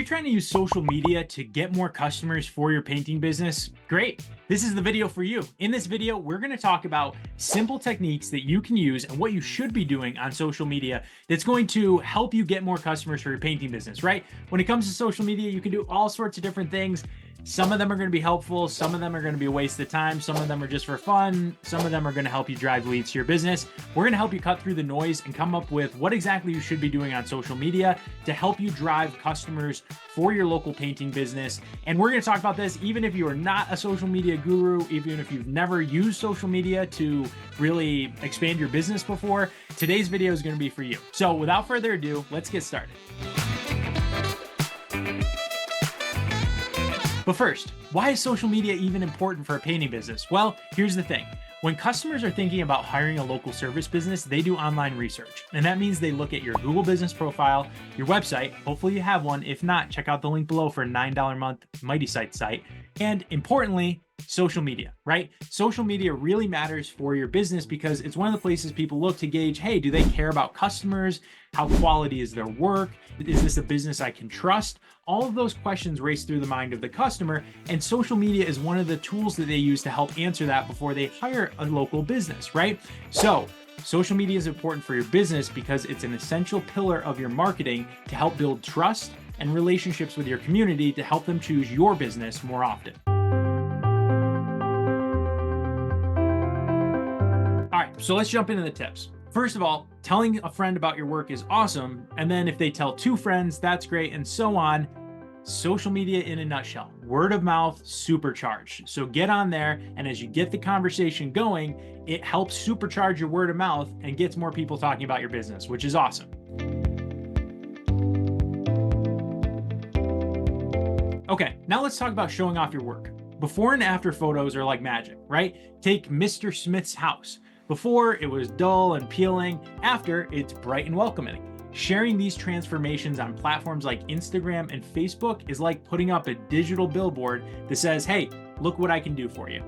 you trying to use social media to get more customers for your painting business? Great. This is the video for you. In this video, we're going to talk about simple techniques that you can use and what you should be doing on social media that's going to help you get more customers for your painting business, right? When it comes to social media, you can do all sorts of different things. Some of them are going to be helpful. Some of them are going to be a waste of time. Some of them are just for fun. Some of them are going to help you drive leads to your business. We're going to help you cut through the noise and come up with what exactly you should be doing on social media to help you drive customers for your local painting business. And we're going to talk about this even if you are not a social media guru, even if you've never used social media to really expand your business before. Today's video is going to be for you. So without further ado, let's get started. But first, why is social media even important for a painting business? Well, here's the thing. When customers are thinking about hiring a local service business, they do online research. And that means they look at your Google business profile, your website, hopefully you have one. If not, check out the link below for a $9 a month Mighty Site site. And importantly, social media, right? Social media really matters for your business because it's one of the places people look to gauge, hey, do they care about customers? How quality is their work? Is this a business I can trust? All of those questions race through the mind of the customer, and social media is one of the tools that they use to help answer that before they hire a local business, right? So social media is important for your business because it's an essential pillar of your marketing to help build trust and relationships with your community to help them choose your business more often. All right, so let's jump into the tips. First of all, telling a friend about your work is awesome. And then if they tell two friends, that's great, and so on. Social media in a nutshell, word of mouth, supercharged. So get on there, and as you get the conversation going, it helps supercharge your word of mouth and gets more people talking about your business, which is awesome. Okay, now let's talk about showing off your work. Before and after photos are like magic, right? Take Mr. Smith's house. Before, it was dull and peeling. After, it's bright and welcoming. Sharing these transformations on platforms like Instagram and Facebook is like putting up a digital billboard that says, hey, look what I can do for you.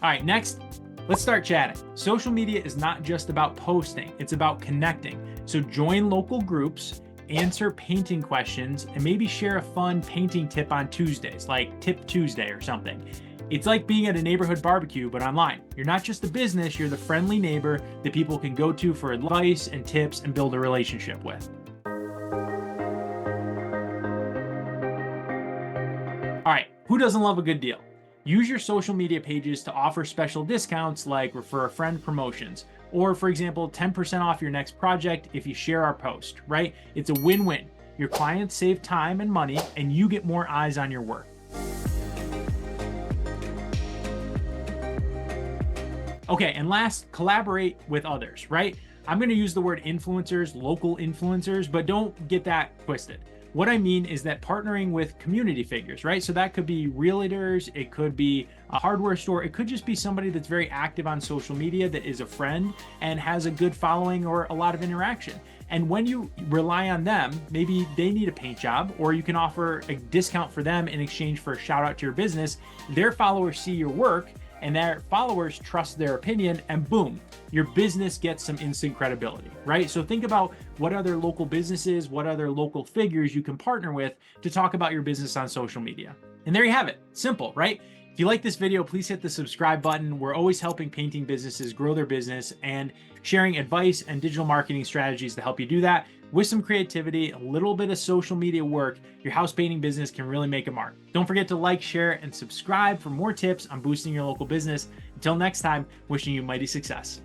All right, next, let's start chatting. Social media is not just about posting, it's about connecting. So join local groups, answer painting questions, and maybe share a fun painting tip on Tuesdays, like Tip Tuesday or something. It's like being at a neighborhood barbecue, but online. You're not just a business, you're the friendly neighbor that people can go to for advice and tips and build a relationship with. All right, who doesn't love a good deal? Use your social media pages to offer special discounts like refer a friend promotions, or for example, 10% off your next project if you share our post, right? It's a win-win. Your clients save time and money, and you get more eyes on your work. Okay, and last, collaborate with others, right? I'm going to use the word influencers, local influencers, but don't get that twisted. What I mean is that partnering with community figures, right? So that could be realtors, it could be a hardware store, it could just be somebody that's very active on social media that is a friend and has a good following or a lot of interaction. And when you rely on them, maybe they need a paint job, or you can offer a discount for them in exchange for a shout out to your business. Their followers see your work and their followers trust their opinion, and boom, your business gets some instant credibility, right? So think about what other local businesses, what other local figures you can partner with to talk about your business on social media. And there you have it. Simple, right? If you like this video, please hit the subscribe button. We're always helping painting businesses grow their business and sharing advice and digital marketing strategies to help you do that. With some creativity, a little bit of social media work, your house painting business can really make a mark. Don't forget to like, share, and subscribe for more tips on boosting your local business. Until next time, wishing you mighty success.